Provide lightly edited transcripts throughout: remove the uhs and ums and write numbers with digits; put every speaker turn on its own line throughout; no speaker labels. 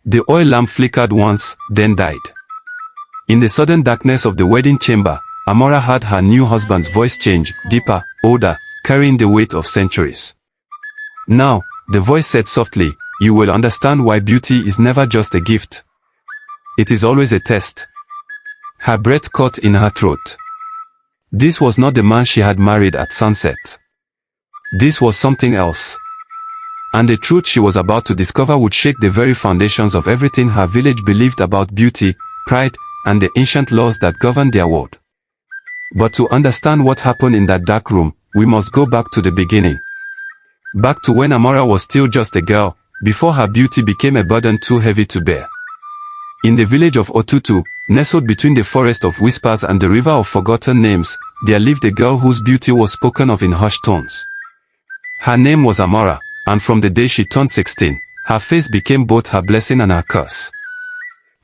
The oil lamp flickered once, then died. In the sudden darkness of the wedding chamber, Amara heard her new husband's voice change, deeper, older, carrying the weight of centuries. Now, the voice said softly, "You will understand why beauty is never just a gift. It is always a test." Her breath caught in her throat. This was not the man she had married at sunset. This was something else. And the truth she was about to discover would shake the very foundations of everything her village believed about beauty, pride, and the ancient laws that governed their world. But to understand what happened in that dark room, we must go back to the beginning. Back to when Amara was still just a girl, before her beauty became a burden too heavy to bear. In the village of Otutu, nestled between the forest of whispers and the river of forgotten names, there lived a girl whose beauty was spoken of in hushed tones. Her name was Amara, and from the day she turned 16, her face became both her blessing and her curse.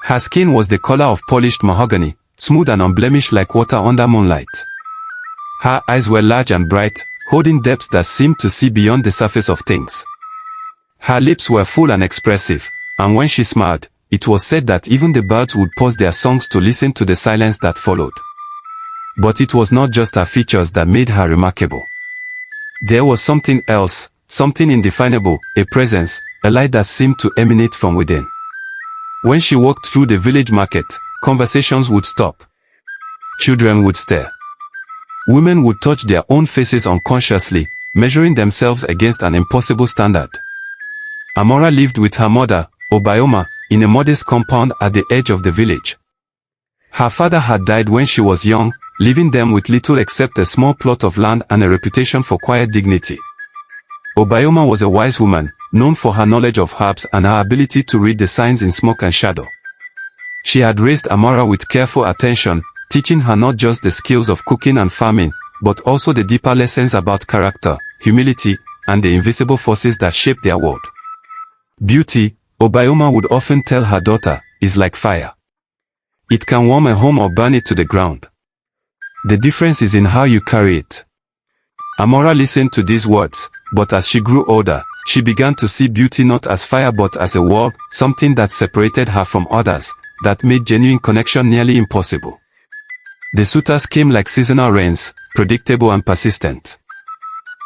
Her skin was the color of polished mahogany, smooth and unblemished like water under moonlight. Her eyes were large and bright, holding depths that seemed to see beyond the surface of things. Her lips were full and expressive, and when she smiled, it was said that even the birds would pause their songs to listen to the silence that followed. But it was not just her features that made her remarkable. There was something else, something indefinable, a presence, a light that seemed to emanate from within. When she walked through the village market, conversations would stop. Children would stare. Women would touch their own faces unconsciously, measuring themselves against an impossible standard. Amara lived with her mother, Obioma, in a modest compound at the edge of the village. Her father had died when she was young, leaving them with little except a small plot of land and a reputation for quiet dignity. Obioma was a wise woman, known for her knowledge of herbs and her ability to read the signs in smoke and shadow. She had raised Amara with careful attention, teaching her not just the skills of cooking and farming, but also the deeper lessons about character, humility, and the invisible forces that shape their world. Beauty, Obioma would often tell her daughter, is like fire. It can warm a home or burn it to the ground. The difference is in how you carry it. Amara listened to these words, but as she grew older, she began to see beauty not as fire but as a wall, something that separated her from others, that made genuine connection nearly impossible. The suitors came like seasonal rains, predictable and persistent.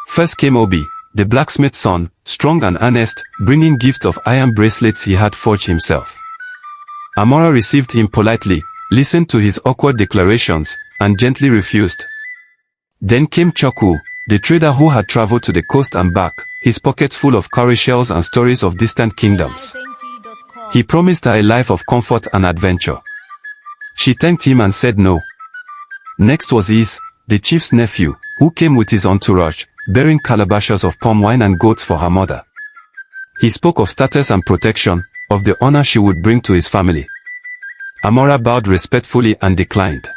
First came Obi, the blacksmith's son, strong and earnest, bringing gifts of iron bracelets he had forged himself. Amara received him politely, listened to his awkward declarations, and gently refused. Then came Choku, the trader who had traveled to the coast and back, his pockets full of cowrie shells and stories of distant kingdoms. He promised her a life of comfort and adventure. She thanked him and said no. Next was Is, the chief's nephew, who came with his entourage, bearing calabashes of palm wine and goats for her mother. He spoke of status and protection, of the honor she would bring to his family. Amara bowed respectfully and declined.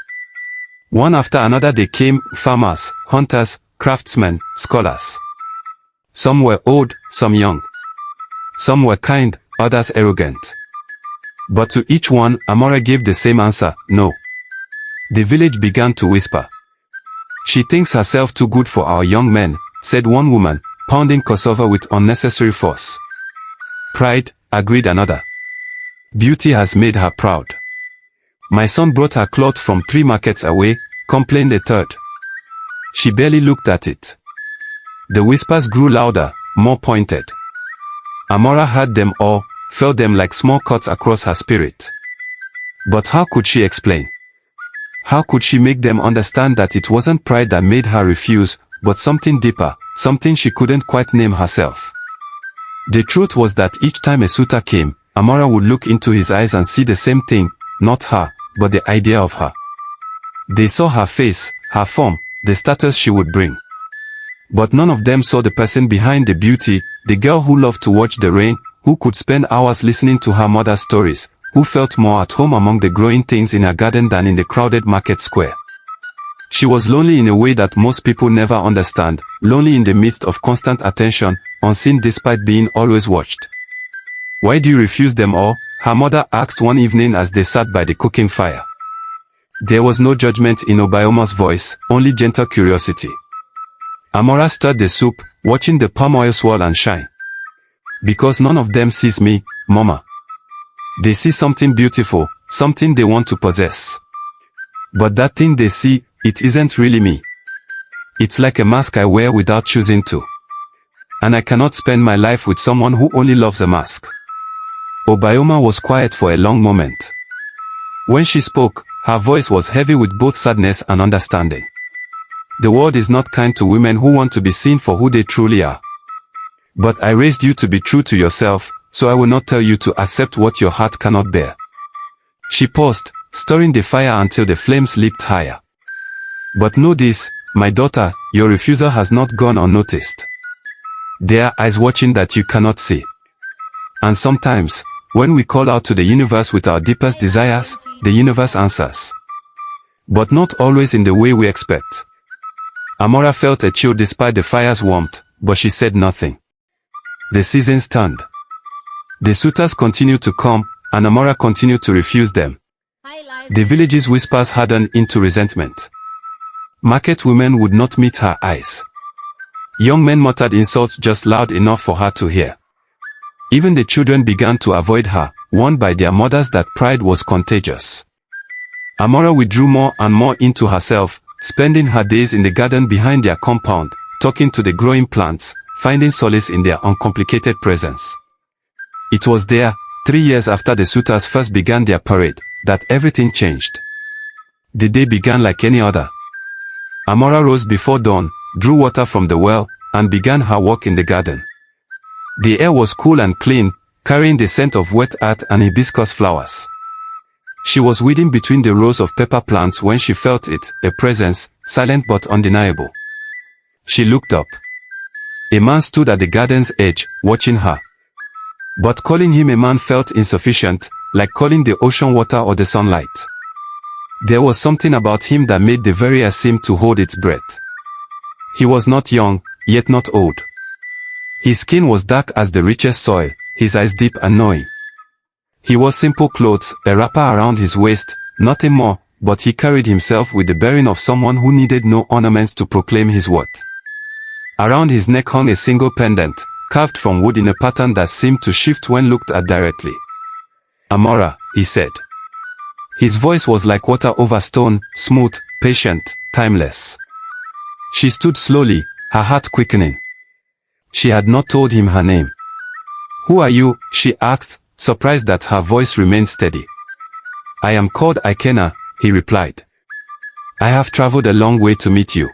One after another they came, farmers, hunters, craftsmen, scholars. Some were old, some young. Some were kind, others arrogant. But to each one, Amara gave the same answer, no. The village began to whisper. She thinks herself too good for our young men, said one woman, pounding cassava with unnecessary force. Pride, agreed another. Beauty has made her proud. My son brought her cloth from 3 markets away, complained a third. She barely looked at it. The whispers grew louder, more pointed. Amara heard them all, felt them like small cuts across her spirit. But how could she explain? How could she make them understand that it wasn't pride that made her refuse, but something deeper, something she couldn't quite name herself? The truth was that each time a suitor came, Amara would look into his eyes and see the same thing, not her, but the idea of her. They saw her face, her form, the status she would bring. But none of them saw the person behind the beauty, the girl who loved to watch the rain, who could spend hours listening to her mother's stories, who felt more at home among the growing things in her garden than in the crowded market square. She was lonely in a way that most people never understand, lonely in the midst of constant attention, unseen despite being always watched. Why do you refuse them all? Her mother asked one evening as they sat by the cooking fire. There was no judgment in Obioma's voice, only gentle curiosity. Amara stirred the soup, watching the palm oil swirl and shine. Because none of them sees me, Mama. They see something beautiful, something they want to possess. But that thing they see, it isn't really me. It's like a mask I wear without choosing to. And I cannot spend my life with someone who only loves a mask. Obioma was quiet for a long moment. When she spoke, her voice was heavy with both sadness and understanding. The world is not kind to women who want to be seen for who they truly are. But I raised you to be true to yourself, so I will not tell you to accept what your heart cannot bear. She paused, stirring the fire until the flames leaped higher. But know this, my daughter, your refusal has not gone unnoticed. There are eyes watching that you cannot see. And sometimes, when we call out to the universe with our deepest desires, the universe answers. But not always in the way we expect. Amara felt a chill despite the fire's warmth, but she said nothing. The seasons turned. The suitors continued to come, and Amara continued to refuse them. The village's whispers hardened into resentment. Market women would not meet her eyes. Young men muttered insults just loud enough for her to hear. Even the children began to avoid her, warned by their mothers that pride was contagious. Amara withdrew more and more into herself, spending her days in the garden behind their compound, talking to the growing plants, finding solace in their uncomplicated presence. It was there, 3 years after the suitors first began their parade, that everything changed. The day began like any other. Amara rose before dawn, drew water from the well, and began her walk in the garden. The air was cool and clean, carrying the scent of wet earth and hibiscus flowers. She was weeding between the rows of pepper plants when she felt it, a presence, silent but undeniable. She looked up. A man stood at the garden's edge, watching her. But calling him a man felt insufficient, like calling the ocean water or the sunlight. There was something about him that made the very air seem to hold its breath. He was not young, yet not old. His skin was dark as the richest soil, his eyes deep and knowing. He wore simple clothes, a wrapper around his waist, nothing more, but he carried himself with the bearing of someone who needed no ornaments to proclaim his worth. Around his neck hung a single pendant, carved from wood in a pattern that seemed to shift when looked at directly. Amara, he said. His voice was like water over stone, smooth, patient, timeless. She stood slowly, her heart quickening. She had not told him her name. Who are you? She asked, surprised that her voice remained steady. I am called Ikena, he replied. I have traveled a long way to meet you.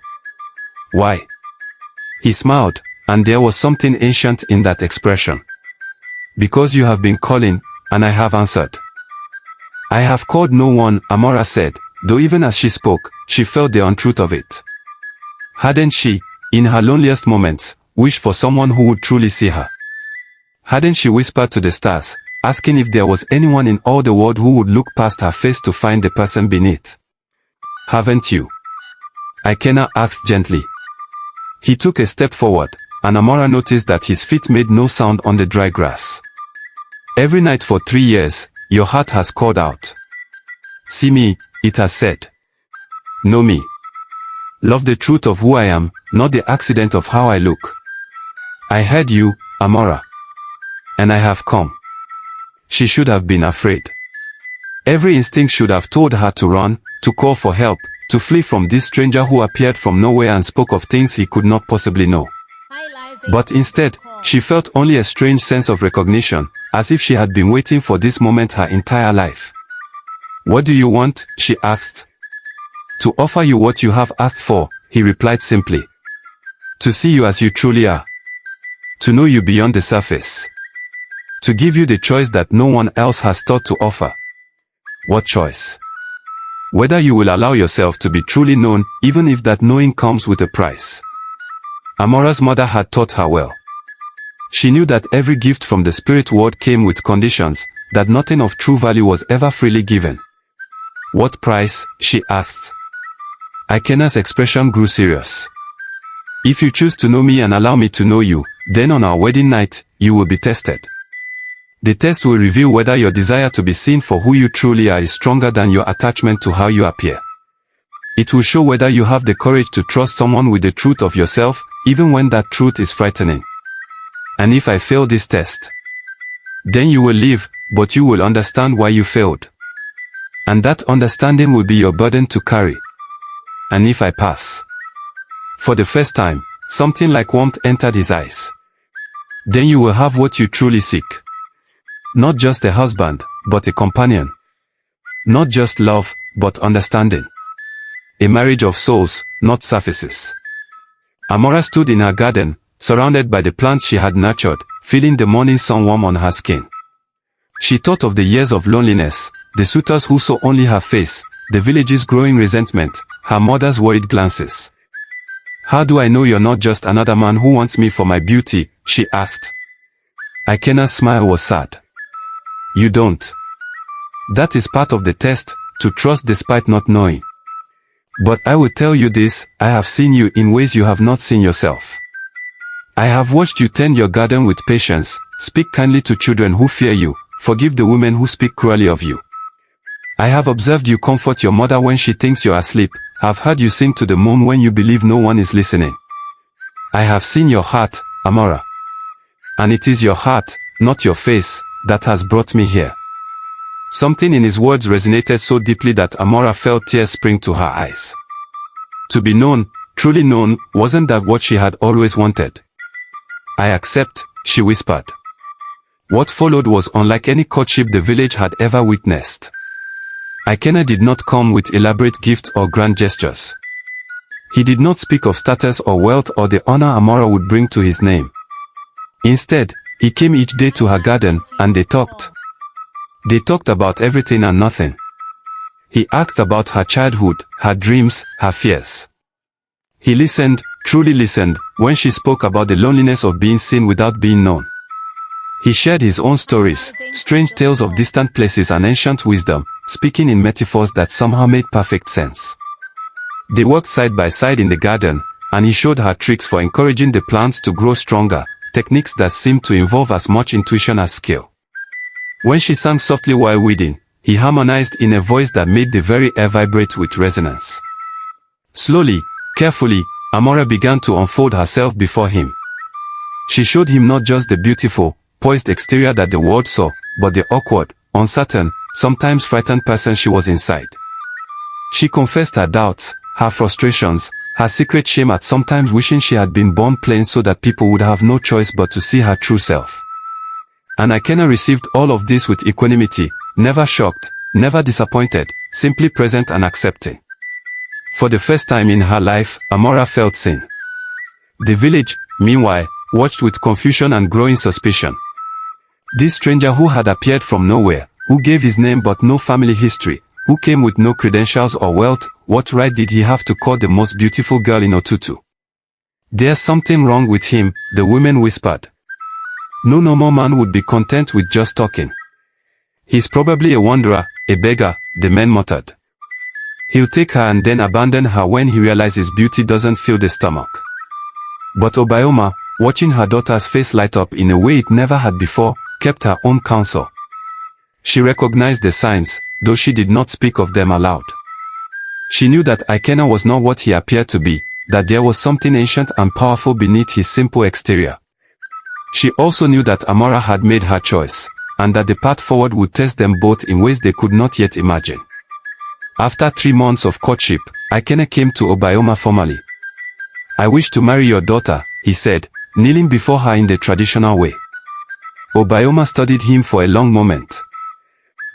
Why? He smiled, and there was something ancient in that expression. Because you have been calling, and I have answered. I have called no one, Amara said, though even as she spoke, she felt the untruth of it. Hadn't she, in her loneliest moments, wished for someone who would truly see her? Hadn't she whispered to the stars, asking if there was anyone in all the world who would look past her face to find the person beneath? Haven't you? Ikena asked gently. He took a step forward, and Amara noticed that his feet made no sound on the dry grass. Every night for 3 years, your heart has called out. See me, it has said. Know me. Love the truth of who I am, not the accident of how I look. I heard you, Amara. And I have come. She should have been afraid. Every instinct should have told her to run, to call for help, to flee from this stranger who appeared from nowhere and spoke of things he could not possibly know. But instead, she felt only a strange sense of recognition, as if she had been waiting for this moment her entire life. What do you want? She asked. To offer you what you have asked for, he replied simply. To see you as you truly are. To know you beyond the surface. To give you the choice that no one else has thought to offer. What choice? Whether you will allow yourself to be truly known, even if that knowing comes with a price. Amara's mother had taught her well. She knew that every gift from the spirit world came with conditions, that nothing of true value was ever freely given. What price? She asked. Ikena's expression grew serious. If you choose to know me and allow me to know you, then on our wedding night, you will be tested. The test will reveal whether your desire to be seen for who you truly are is stronger than your attachment to how you appear. It will show whether you have the courage to trust someone with the truth of yourself, even when that truth is frightening. And if I fail this test, then you will leave, but you will understand why you failed. And that understanding will be your burden to carry. And if I pass? For the first time, something like warmth entered his eyes. Then you will have what you truly seek. Not just a husband, but a companion. Not just love, but understanding. A marriage of souls, not surfaces. Amara stood in her garden, surrounded by the plants she had nurtured, feeling the morning sun warm on her skin. She thought of the years of loneliness, the suitors who saw only her face, the village's growing resentment, her mother's worried glances. How do I know you're not just another man who wants me for my beauty? She asked. Ikena's smile was sad. You don't. That is part of the test, to trust despite not knowing. But I will tell you this, I have seen you in ways you have not seen yourself. I have watched you tend your garden with patience, speak kindly to children who fear you, forgive the women who speak cruelly of you. I have observed you comfort your mother when she thinks you are asleep, have heard you sing to the moon when you believe no one is listening. I have seen your heart, Amara. And it is your heart, not your face, that has brought me here. Something in his words resonated so deeply that Amara felt tears spring to her eyes. To be known, truly known, wasn't that what she had always wanted? I accept, she whispered. What followed was unlike any courtship the village had ever witnessed. Ikena did not come with elaborate gifts or grand gestures. He did not speak of status or wealth or the honor Amara would bring to his name. Instead, he came each day to her garden, and they talked. They talked about everything and nothing. He asked about her childhood, her dreams, her fears. He listened, truly listened, when she spoke about the loneliness of being seen without being known. He shared his own stories, strange tales of distant places and ancient wisdom, speaking in metaphors that somehow made perfect sense. They worked side by side in the garden, and he showed her tricks for encouraging the plants to grow stronger, techniques that seemed to involve as much intuition as skill. When she sang softly while weeding, he harmonized in a voice that made the very air vibrate with resonance. Slowly, carefully, Amara began to unfold herself before him. She showed him not just the beautiful, poised exterior that the world saw, but the awkward, uncertain, sometimes frightened person she was inside. She confessed her doubts, her frustrations, her secret shame at sometimes wishing she had been born plain so that people would have no choice but to see her true self. And Ikena received all of this with equanimity, never shocked, never disappointed, simply present and accepting. For the first time in her life, Amara felt seen. The village, meanwhile, watched with confusion and growing suspicion. This stranger who had appeared from nowhere, who gave his name but no family history, who came with no credentials or wealth, what right did he have to call the most beautiful girl in Otutu? There's something wrong with him, the women whispered. No normal man would be content with just talking. He's probably a wanderer, a beggar, the men muttered. He'll take her and then abandon her when he realizes beauty doesn't fill the stomach. But Obioma, watching her daughter's face light up in a way it never had before, kept her own counsel. She recognized the signs, though she did not speak of them aloud. She knew that Ikena was not what he appeared to be, that there was something ancient and powerful beneath his simple exterior. She also knew that Amara had made her choice, and that the path forward would test them both in ways they could not yet imagine. After 3 months of courtship, Ikena came to Obioma formally. I wish to marry your daughter, he said, kneeling before her in the traditional way. Obioma studied him for a long moment.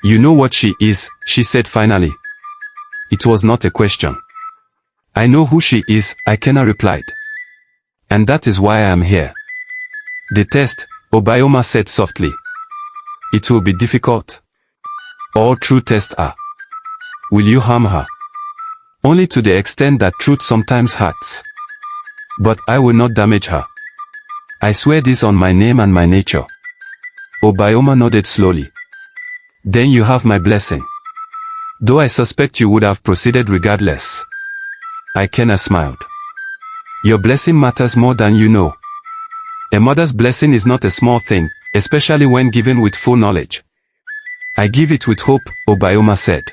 You know what she is, she said finally. It was not a question. I know who she is, Ikena replied. And that is why I am here. The test, Obioma said softly. It will be difficult. All true tests are. Will you harm her? Only to the extent that truth sometimes hurts. But I will not damage her. I swear this on my name and my nature. Obioma nodded slowly. Then you have my blessing. Though I suspect you would have proceeded regardless. Ikena smiled. Your blessing matters more than you know. A mother's blessing is not a small thing, especially when given with full knowledge. I give it with hope, Obioma said.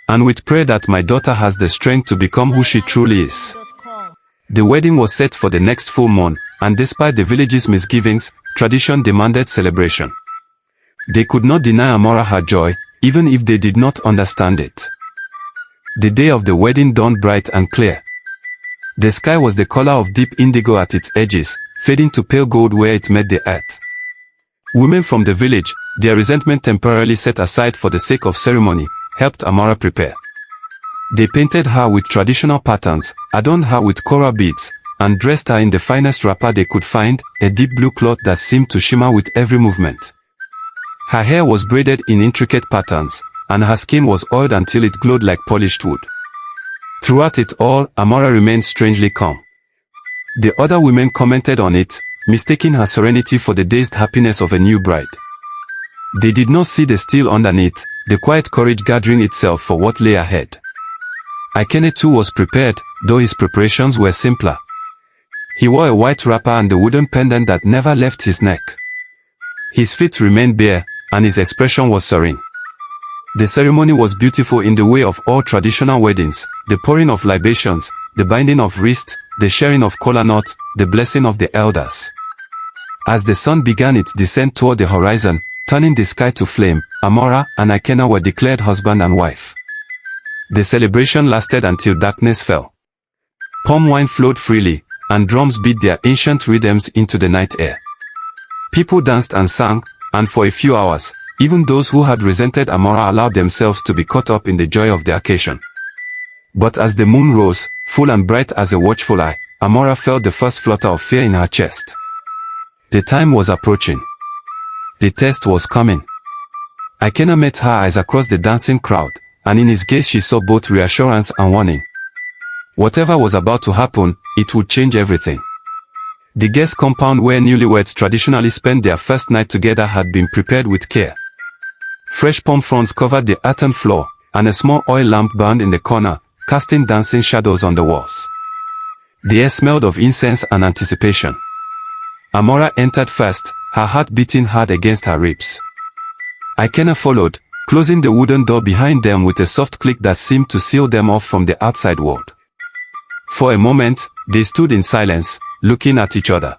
And with prayer that my daughter has the strength to become who she truly is. The wedding was set for the next full moon, and despite the village's misgivings, tradition demanded celebration. They could not deny Amara her joy, even if they did not understand it. The day of the wedding dawned bright and clear. The sky was the color of deep indigo at its edges, fading to pale gold where it met the earth. Women from the village, their resentment temporarily set aside for the sake of ceremony, helped Amara prepare. They painted her with traditional patterns, adorned her with coral beads, and dressed her in the finest wrapper they could find, a deep blue cloth that seemed to shimmer with every movement. Her hair was braided in intricate patterns, and her skin was oiled until it glowed like polished wood. Throughout it all, Amara remained strangely calm. The other women commented on it, mistaking her serenity for the dazed happiness of a new bride. They did not see the steel underneath, the quiet courage gathering itself for what lay ahead. Ikene too was prepared, though his preparations were simpler. He wore a white wrapper and the wooden pendant that never left his neck. His feet remained bare, and his expression was serene. The ceremony was beautiful in the way of all traditional weddings, the pouring of libations, the binding of wrists, the sharing of kola nuts, the blessing of the elders. As the sun began its descent toward the horizon, turning the sky to flame, Amara and Ikena were declared husband and wife. The celebration lasted until darkness fell. Palm wine flowed freely, and drums beat their ancient rhythms into the night air. People danced and sang, and for a few hours, even those who had resented Amara allowed themselves to be caught up in the joy of the occasion. But as the moon rose, full and bright as a watchful eye, Amara felt the first flutter of fear in her chest. The time was approaching. The test was coming. Ikena met her eyes across the dancing crowd, and in his gaze she saw both reassurance and warning. Whatever was about to happen, it would change everything. The guest compound where newlyweds traditionally spent their first night together had been prepared with care. Fresh palm fronds covered the earthen floor, and a small oil lamp burned in the corner, casting dancing shadows on the walls. The air smelled of incense and anticipation. Amara entered first, her heart beating hard against her ribs. Ikena followed, closing the wooden door behind them with a soft click that seemed to seal them off from the outside world. For a moment, they stood in silence, looking at each other.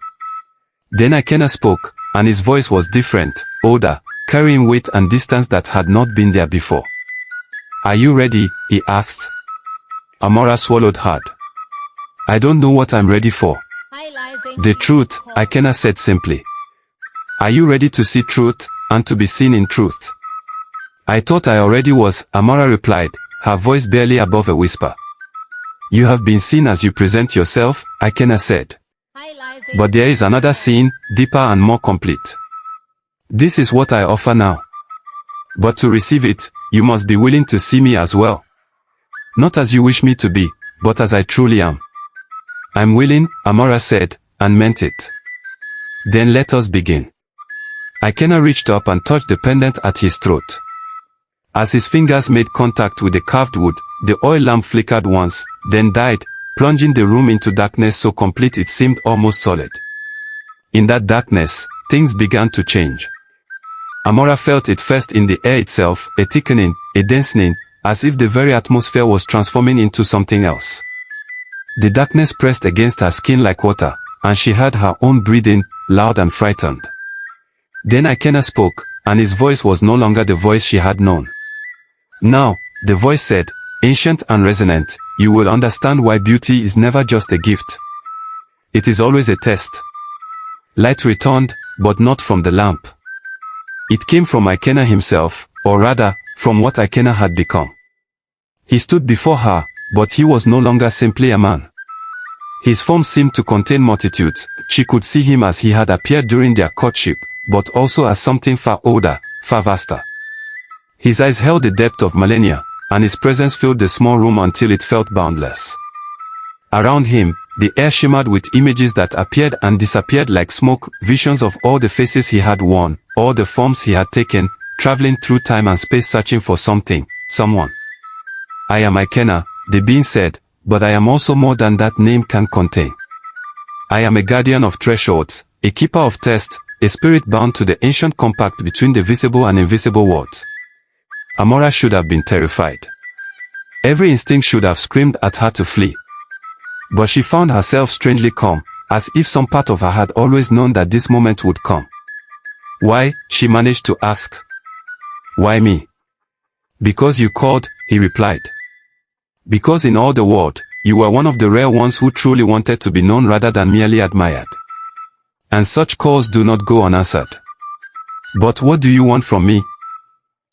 Then Ikena spoke, and his voice was different, older, carrying weight and distance that had not been there before. "Are you ready?" he asked. Amara swallowed hard. "I don't know what I'm ready for." "The truth," Ikena said simply. "Are you ready to see truth, and to be seen in truth?" "I thought I already was," Amara replied, her voice barely above a whisper. "You have been seen as you present yourself," Ikena said. "But there is another scene, deeper and more complete. This is what I offer now. But to receive it, you must be willing to see me as well. Not as you wish me to be, but as I truly am." "I'm willing," Amara said, and meant it. "Then let us begin." Ikena reached up and touched the pendant at his throat. As his fingers made contact with the carved wood, the oil lamp flickered once, then died, plunging the room into darkness so complete it seemed almost solid. In that darkness, things began to change. Amara felt it first in the air itself, a thickening, a densening, as if the very atmosphere was transforming into something else. The darkness pressed against her skin like water, and she heard her own breathing, loud and frightened. Then Ikena spoke, and his voice was no longer the voice she had known. Now, the voice said, ancient and resonant, "You will understand why beauty is never just a gift. It is always a test." Light returned, but not from the lamp. It came from Ikena himself, or rather, from what Ikena had become. He stood before her, but he was no longer simply a man. His form seemed to contain multitudes. She could see him as he had appeared during their courtship, but also as something far older, far vaster. His eyes held the depth of millennia, and his presence filled the small room until it felt boundless. Around him, the air shimmered with images that appeared and disappeared like smoke, visions of all the faces he had worn, all the forms he had taken, traveling through time and space searching for something, someone. "I am Ikena," the being said, "but I am also more than that name can contain. I am a guardian of thresholds, a keeper of tests, a spirit bound to the ancient compact between the visible and invisible worlds." Amara should have been terrified. Every instinct should have screamed at her to flee. But she found herself strangely calm, as if some part of her had always known that this moment would come. Why? She managed to ask. Why me? Because you called, he replied. Because in all the world, you were one of the rare ones who truly wanted to be known rather than merely admired. And such calls do not go unanswered. But what do you want from me?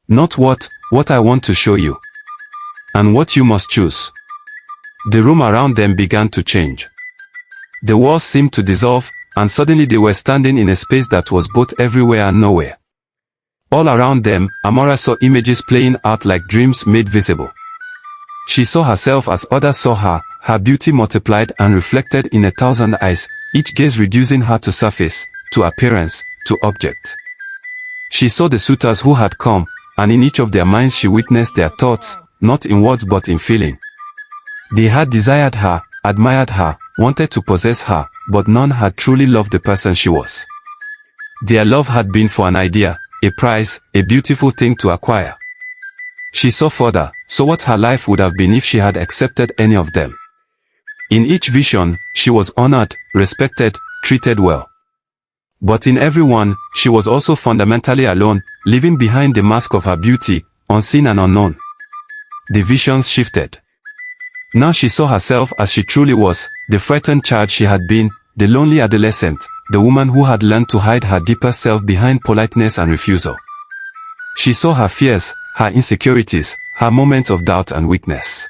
Not what I want to show you. And what you must choose. The room around them began to change. The walls seemed to dissolve, and suddenly they were standing in a space that was both everywhere and nowhere. All around them, Amara saw images playing out like dreams made visible. She saw herself as others saw her beauty multiplied and reflected in 1,000 eyes, each gaze reducing her to surface, to appearance, to object. She saw the suitors who had come, and in each of their minds she witnessed their thoughts, not in words but in feeling. They had desired her, admired her, wanted to possess her, but none had truly loved the person she was. Their love had been for an idea, a prize, a beautiful thing to acquire. She saw further, saw what her life would have been if she had accepted any of them. In each vision, she was honored, respected, treated well. But in every one, she was also fundamentally alone, living behind the mask of her beauty, unseen and unknown. The visions shifted. Now she saw herself as she truly was, the frightened child she had been, the lonely adolescent, the woman who had learned to hide her deeper self behind politeness and refusal. She saw her fears, her insecurities, her moments of doubt and weakness.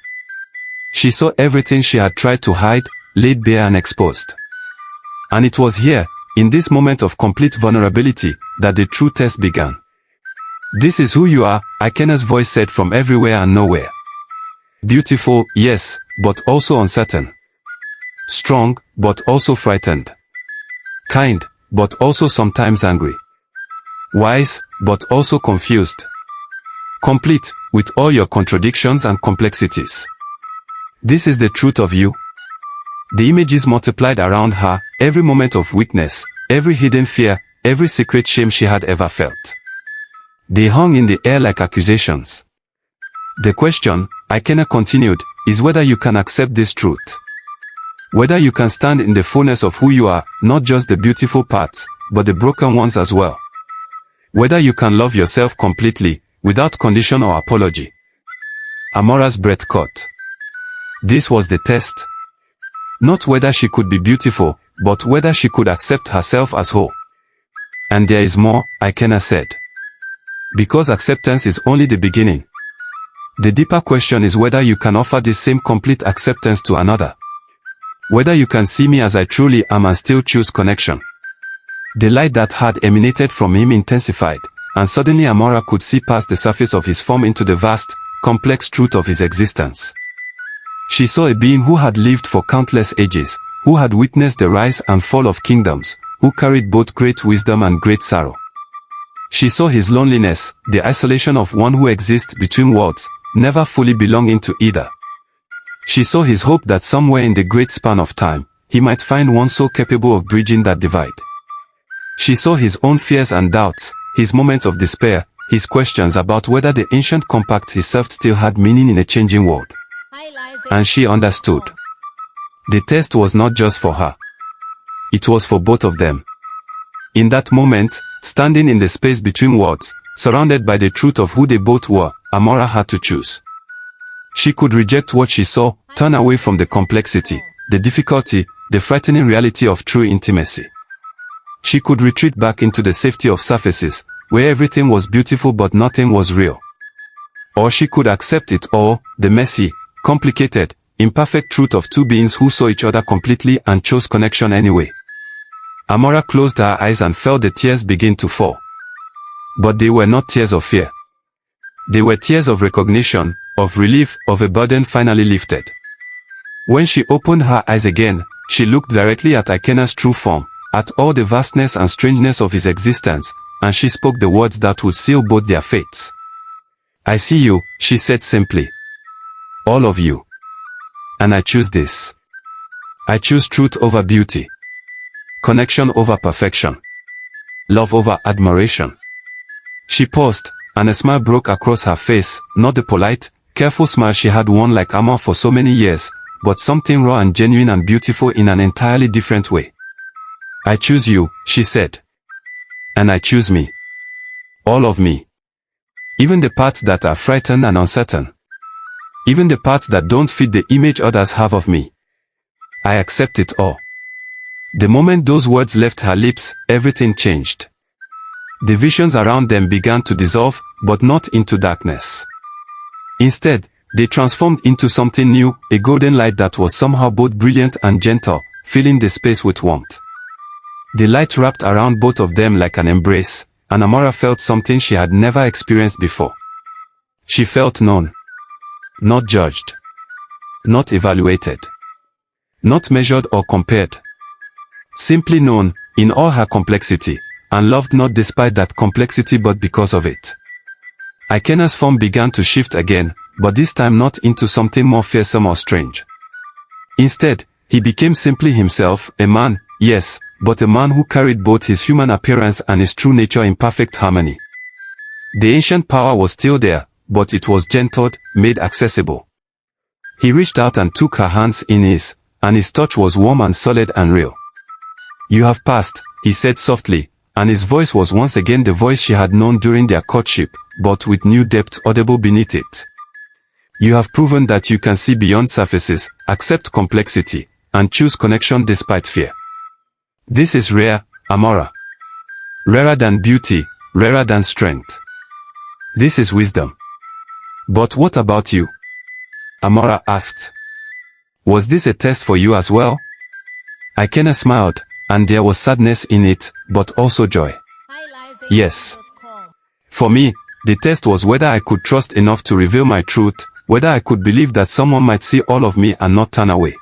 She saw everything she had tried to hide, laid bare and exposed. And it was here, in this moment of complete vulnerability, that the true test began. This is who you are, Ikena's voice said from everywhere and nowhere. Beautiful, yes, but also uncertain. Strong, but also frightened. Kind, but also sometimes angry. Wise, but also confused. Complete, with all your contradictions and complexities. This is the truth of you. The images multiplied around her, every moment of weakness, every hidden fear, every secret shame she had ever felt. They hung in the air like accusations. The question, Ikena continued, is whether you can accept this truth. Whether you can stand in the fullness of who you are, not just the beautiful parts, but the broken ones as well. Whether you can love yourself completely, without condition or apology. Amara's breath caught. This was the test. Not whether she could be beautiful, but whether she could accept herself as whole. And there is more, Ikena said. Because acceptance is only the beginning. The deeper question is whether you can offer this same complete acceptance to another. Whether you can see me as I truly am and still choose connection. The light that had emanated from him intensified, and suddenly Amara could see past the surface of his form into the vast, complex truth of his existence. She saw a being who had lived for countless ages, who had witnessed the rise and fall of kingdoms, who carried both great wisdom and great sorrow. She saw his loneliness, the isolation of one who exists between worlds, never fully belonging to either. She saw his hope that somewhere in the great span of time, he might find one so capable of bridging that divide. She saw his own fears and doubts, his moments of despair, his questions about whether the ancient compact he served still had meaning in a changing world. And she understood. The test was not just for her. It was for both of them. In that moment, standing in the space between worlds, surrounded by the truth of who they both were, Amara had to choose. She could reject what she saw, turn away from the complexity, the difficulty, the frightening reality of true intimacy. She could retreat back into the safety of surfaces, where everything was beautiful but nothing was real. Or she could accept it all, the messy, complicated, imperfect truth of two beings who saw each other completely and chose connection anyway. Amara closed her eyes and felt the tears begin to fall. But they were not tears of fear. They were tears of recognition, of relief, of a burden finally lifted. When she opened her eyes again, she looked directly at Ikena's true form, at all the vastness and strangeness of his existence, and she spoke the words that would seal both their fates. I see you, she said simply. All of you. And I choose this. I choose truth over beauty. Connection over perfection. Love over admiration. She paused, and a smile broke across her face, not the polite, careful smile she had worn like armor for so many years, but something raw and genuine and beautiful in an entirely different way. I choose you, she said. And I choose me. All of me. Even the parts that are frightened and uncertain. Even the parts that don't fit the image others have of me. I accept it all. The moment those words left her lips, everything changed. The visions around them began to dissolve, but not into darkness. Instead, they transformed into something new, a golden light that was somehow both brilliant and gentle, filling the space with warmth. The light wrapped around both of them like an embrace, and Amara felt something she had never experienced before. She felt known. Not judged. Not evaluated. Not measured or compared. Simply known, in all her complexity, and loved not despite that complexity but because of it. Ikena's form began to shift again, but this time not into something more fearsome or strange. Instead, he became simply himself, a man, yes, but a man who carried both his human appearance and his true nature in perfect harmony. The ancient power was still there, but it was gentled, made accessible. He reached out and took her hands in his, and his touch was warm and solid and real. "You have passed," he said softly, and his voice was once again the voice she had known during their courtship, but with new depth audible beneath it. "You have proven that you can see beyond surfaces, accept complexity, and choose connection despite fear. This is rare, Amara. Rarer than beauty, rarer than strength. This is wisdom." "But what about you?" Amara asked. "Was this a test for you as well?" Ikena smiled, and there was sadness in it, but also joy. "Yes. For me, the test was whether I could trust enough to reveal my truth, whether I could believe that someone might see all of me and not turn away.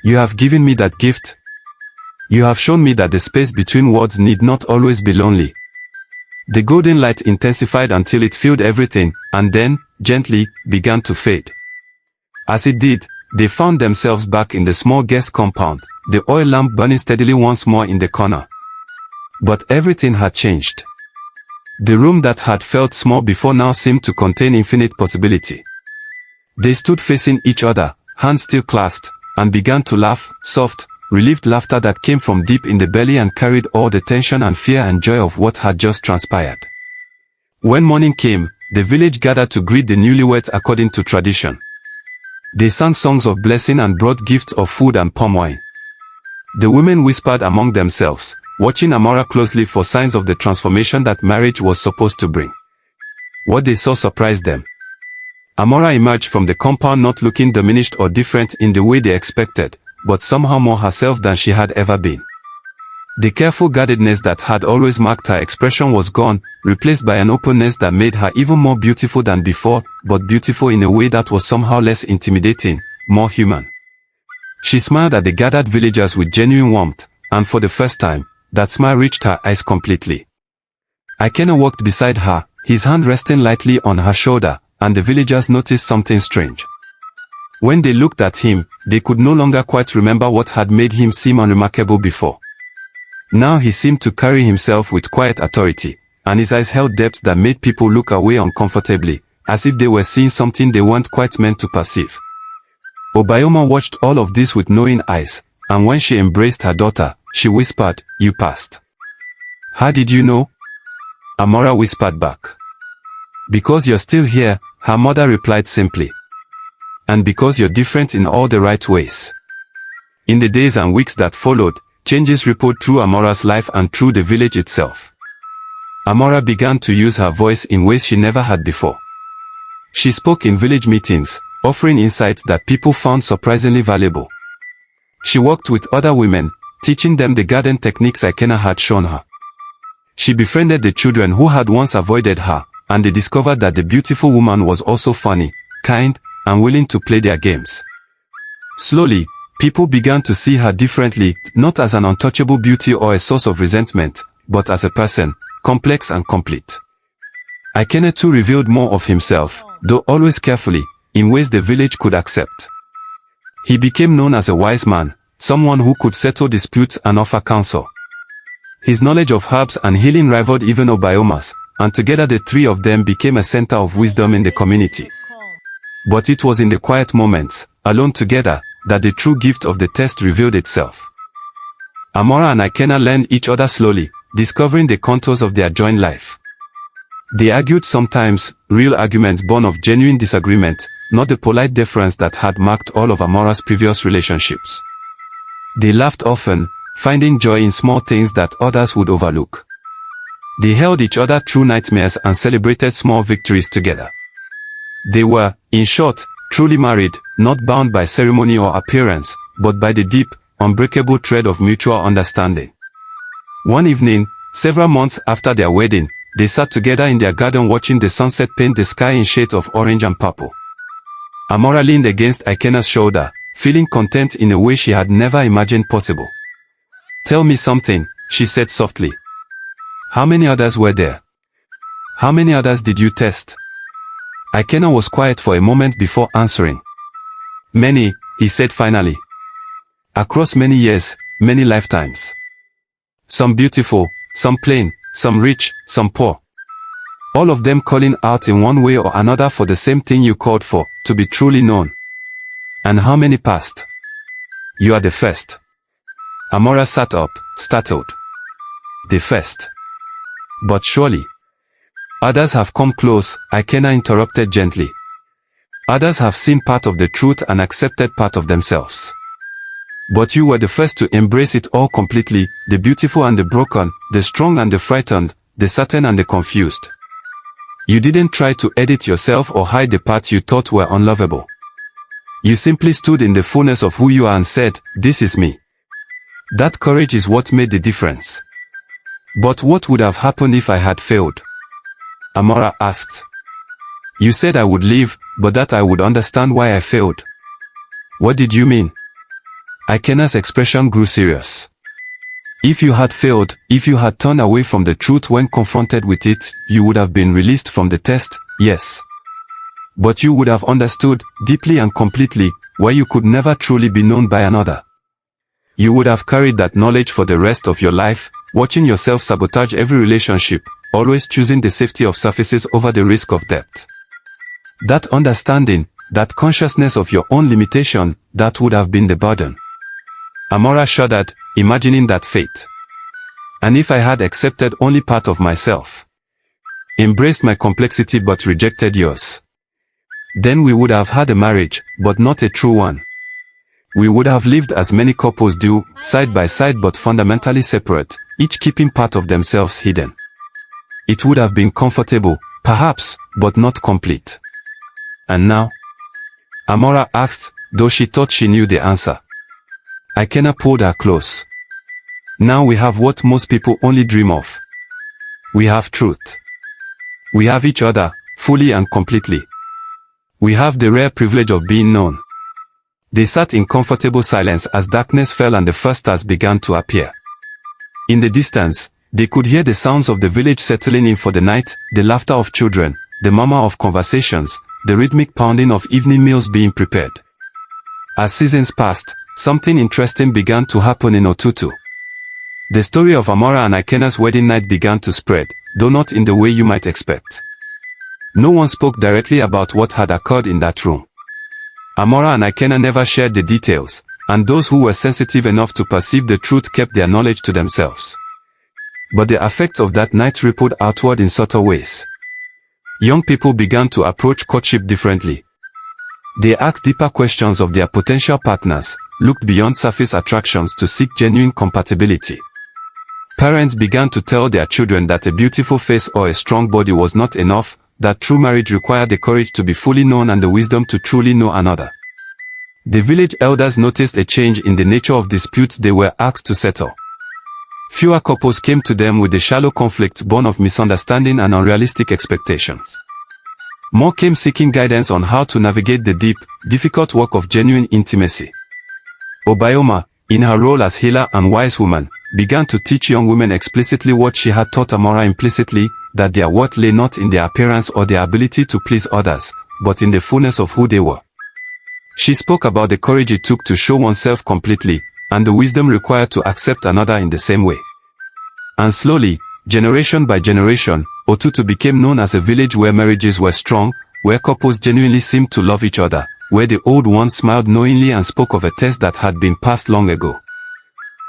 You have given me that gift. You have shown me that the space between words need not always be lonely." The golden light intensified until it filled everything, and then, gently, began to fade. As it did, they found themselves back in the small guest compound, the oil lamp burning steadily once more in the corner. But everything had changed. The room that had felt small before now seemed to contain infinite possibility. They stood facing each other, hands still clasped, and began to laugh, soft, relieved laughter that came from deep in the belly and carried all the tension and fear and joy of what had just transpired. When morning came, the village gathered to greet the newlyweds according to tradition. They sang songs of blessing and brought gifts of food and palm wine. The women whispered among themselves, watching Amara closely for signs of the transformation that marriage was supposed to bring. What they saw surprised them. Amara emerged from the compound not looking diminished or different in the way they expected, but somehow more herself than she had ever been. The careful guardedness that had always marked her expression was gone, replaced by an openness that made her even more beautiful than before, but beautiful in a way that was somehow less intimidating, more human. She smiled at the gathered villagers with genuine warmth, and for the first time, that smile reached her eyes completely. Ikena walked beside her, his hand resting lightly on her shoulder, and the villagers noticed something strange. When they looked at him, they could no longer quite remember what had made him seem unremarkable before. Now he seemed to carry himself with quiet authority, and his eyes held depths that made people look away uncomfortably, as if they were seeing something they weren't quite meant to perceive. Obayoma watched all of this with knowing eyes, and when she embraced her daughter, she whispered, "You passed." "How did you know?" Amara whispered back. "Because you're still here," her mother replied simply. "And because you're different in all the right ways." In the days and weeks that followed, changes rippled through Amara's life and through the village itself. Amara began to use her voice in ways she never had before. She spoke in village meetings, offering insights that people found surprisingly valuable. She worked with other women, teaching them the garden techniques Ikena had shown her. She befriended the children who had once avoided her, and they discovered that the beautiful woman was also funny, kind, and willing to play their games. Slowly, people began to see her differently, not as an untouchable beauty or a source of resentment, but as a person, complex and complete. Ikena too revealed more of himself, though always carefully, in ways the village could accept. He became known as a wise man, someone who could settle disputes and offer counsel. His knowledge of herbs and healing rivaled even Obayoma's, and together the three of them became a center of wisdom in the community. But it was in the quiet moments, alone together, that the true gift of the test revealed itself. Amara and Ikena learned each other slowly, discovering the contours of their joint life. They argued sometimes, real arguments born of genuine disagreement, not the polite deference that had marked all of Amara's previous relationships. They laughed often, finding joy in small things that others would overlook. They held each other through nightmares and celebrated small victories together. They were, in short, truly married, not bound by ceremony or appearance, but by the deep, unbreakable thread of mutual understanding. One evening, several months after their wedding, they sat together in their garden watching the sunset paint the sky in shades of orange and purple. Amara leaned against Ikena's shoulder, feeling content in a way she had never imagined possible. "Tell me something," she said softly. "How many others were there? How many others did you test?" Ikena was quiet for a moment before answering. "Many," he said finally. "Across many years, many lifetimes. Some beautiful, some plain, some rich, some poor. All of them calling out in one way or another for the same thing you called for, to be truly known. And how many passed? You are the first." Amara sat up, startled. "The first? But surely. Others have come close," Ikena interrupted gently. "Others have seen part of the truth and accepted part of themselves. But you were the first to embrace it all completely, the beautiful and the broken, the strong and the frightened, the certain and the confused. You didn't try to edit yourself or hide the parts you thought were unlovable. You simply stood in the fullness of who you are and said, 'This is me.' That courage is what made the difference." "But what would have happened if I had failed?" Amara asked. "You said I would leave, but that I would understand why I failed. What did you mean?" Ikena's expression grew serious. "If you had failed, if you had turned away from the truth when confronted with it, you would have been released from the test, yes. But you would have understood, deeply and completely, why you could never truly be known by another. You would have carried that knowledge for the rest of your life, watching yourself sabotage every relationship, always choosing the safety of surfaces over the risk of depth. That understanding, that consciousness of your own limitation, that would have been the burden." Amara shuddered, imagining that fate. "And if I had accepted only part of myself, embraced my complexity but rejected yours, then we would have had a marriage, but not a true one. We would have lived as many couples do, side by side but fundamentally separate, each keeping part of themselves hidden. It would have been comfortable, perhaps, but not complete. And now?" Amara asked, though she thought she knew the answer. Ikena pulled her close. "Now we have what most people only dream of. We have truth. We have each other, fully and completely. We have the rare privilege of being known." They sat in comfortable silence as darkness fell and the first stars began to appear. In the distance, they could hear the sounds of the village settling in for the night, the laughter of children, the murmur of conversations, the rhythmic pounding of evening meals being prepared. As seasons passed, something interesting began to happen in Otutu. The story of Amara and Ikena's wedding night began to spread, though not in the way you might expect. No one spoke directly about what had occurred in that room. Amara and Ikena never shared the details, and those who were sensitive enough to perceive the truth kept their knowledge to themselves. But the effects of that night rippled outward in subtle ways. Young people began to approach courtship differently. They asked deeper questions of their potential partners, looked beyond surface attractions to seek genuine compatibility. Parents began to tell their children that a beautiful face or a strong body was not enough, that true marriage required the courage to be fully known and the wisdom to truly know another. The village elders noticed a change in the nature of disputes they were asked to settle. Fewer couples came to them with the shallow conflicts born of misunderstanding and unrealistic expectations. More came seeking guidance on how to navigate the deep, difficult work of genuine intimacy. Obioma, in her role as healer and wise woman, began to teach young women explicitly what she had taught Amara implicitly, that their worth lay not in their appearance or their ability to please others, but in the fullness of who they were. She spoke about the courage it took to show oneself completely, and the wisdom required to accept another in the same way. And slowly, generation by generation, Otutu became known as a village where marriages were strong, where couples genuinely seemed to love each other, where the old ones smiled knowingly and spoke of a test that had been passed long ago.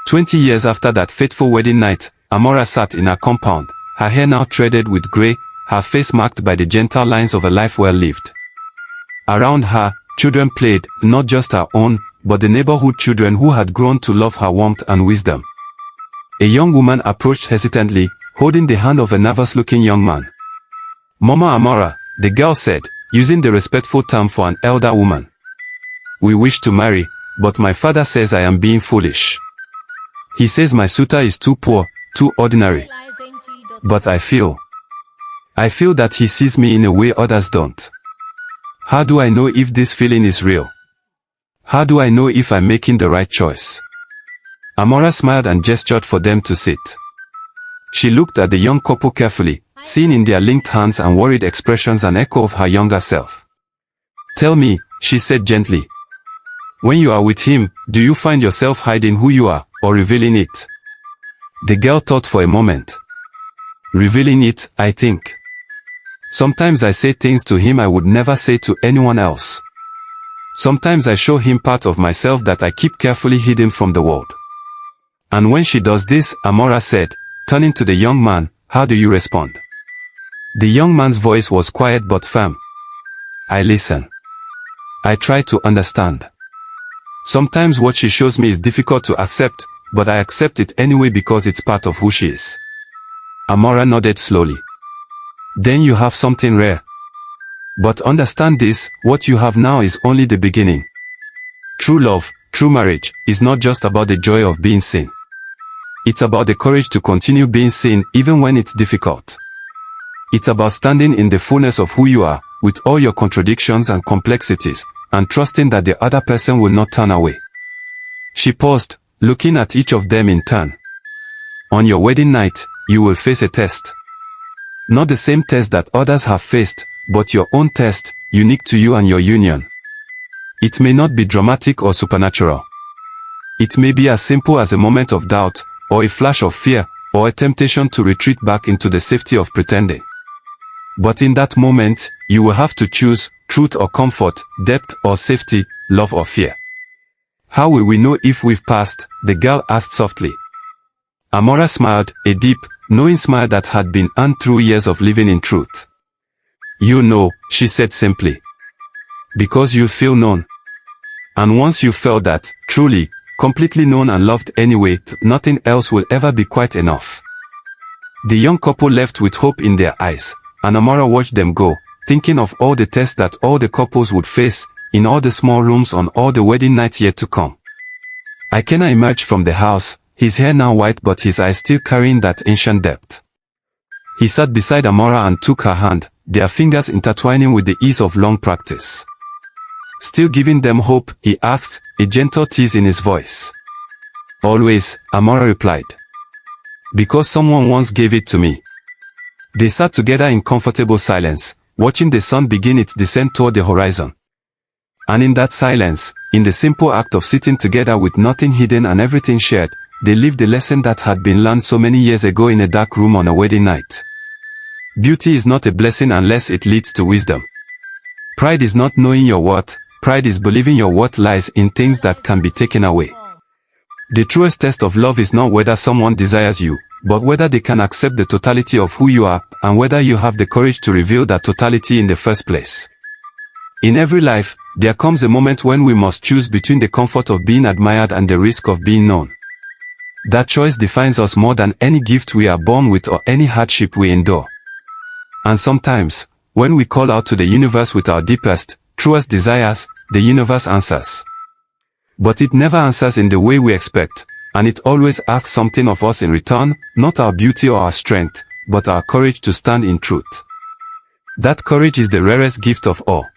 20 years after that fateful wedding night, Amara sat in her compound, her hair now threaded with grey, her face marked by the gentle lines of a life well lived. Around her, children played, not just her own, but the neighborhood children who had grown to love her warmth and wisdom. A young woman approached hesitantly, holding the hand of a nervous-looking young man. "Mama Amara," the girl said, using the respectful term for an elder woman. "We wish to marry, but my father says I am being foolish. He says my suitor is too poor, too ordinary. But I feel that he sees me in a way others don't. How do I know if this feeling is real? How do I know if I'm making the right choice?" Amara smiled and gestured for them to sit. She looked at the young couple carefully, seeing in their linked hands and worried expressions an echo of her younger self. "Tell me," she said gently. "When you are with him, do you find yourself hiding who you are, or revealing it?" The girl thought for a moment. "Revealing it, I think. Sometimes I say things to him I would never say to anyone else. Sometimes I show him part of myself that I keep carefully hidden from the world." "And when she does this," Amara said, turning to the young man, "how do you respond?" The young man's voice was quiet but firm. "I listen. I try to understand. Sometimes what she shows me is difficult to accept, but I accept it anyway because it's part of who she is." Amara nodded slowly. "Then you have something rare. But understand this, what you have now is only the beginning. True love, true marriage, is not just about the joy of being seen. It's about the courage to continue being seen even when it's difficult. It's about standing in the fullness of who you are, with all your contradictions and complexities, and trusting that the other person will not turn away." She paused, looking at each of them in turn. "On your wedding night, you will face a test. Not the same test that others have faced, but your own test, unique to you and your union. It may not be dramatic or supernatural. It may be as simple as a moment of doubt, or a flash of fear, or a temptation to retreat back into the safety of pretending. But in that moment, you will have to choose, truth or comfort, depth or safety, love or fear." "How will we know if we've passed?" the girl asked softly. Amara smiled, a deep, knowing smile that had been earned through years of living in truth. "You know," she said simply. "Because you feel known. And once you felt that, truly, completely known and loved anyway, nothing else will ever be quite enough." The young couple left with hope in their eyes, and Amara watched them go, thinking of all the tests that all the couples would face, in all the small rooms on all the wedding nights yet to come. Ikena emerged from the house, his hair now white but his eyes still carrying that ancient depth. He sat beside Amara and took her hand, their fingers intertwining with the ease of long practice. "Still giving them hope?" he asked, a gentle tease in his voice. "Always," Amara replied. "Because someone once gave it to me." They sat together in comfortable silence, watching the sun begin its descent toward the horizon. And in that silence, in the simple act of sitting together with nothing hidden and everything shared, they lived the lesson that had been learned so many years ago in a dark room on a wedding night. Beauty is not a blessing unless it leads to wisdom. Pride is not knowing your worth, pride is believing your worth lies in things that can be taken away. The truest test of love is not whether someone desires you, but whether they can accept the totality of who you are, and whether you have the courage to reveal that totality in the first place. In every life, there comes a moment when we must choose between the comfort of being admired and the risk of being known. That choice defines us more than any gift we are born with or any hardship we endure. And sometimes, when we call out to the universe with our deepest, truest desires, the universe answers. But it never answers in the way we expect, and it always asks something of us in return, not our beauty or our strength, but our courage to stand in truth. That courage is the rarest gift of all.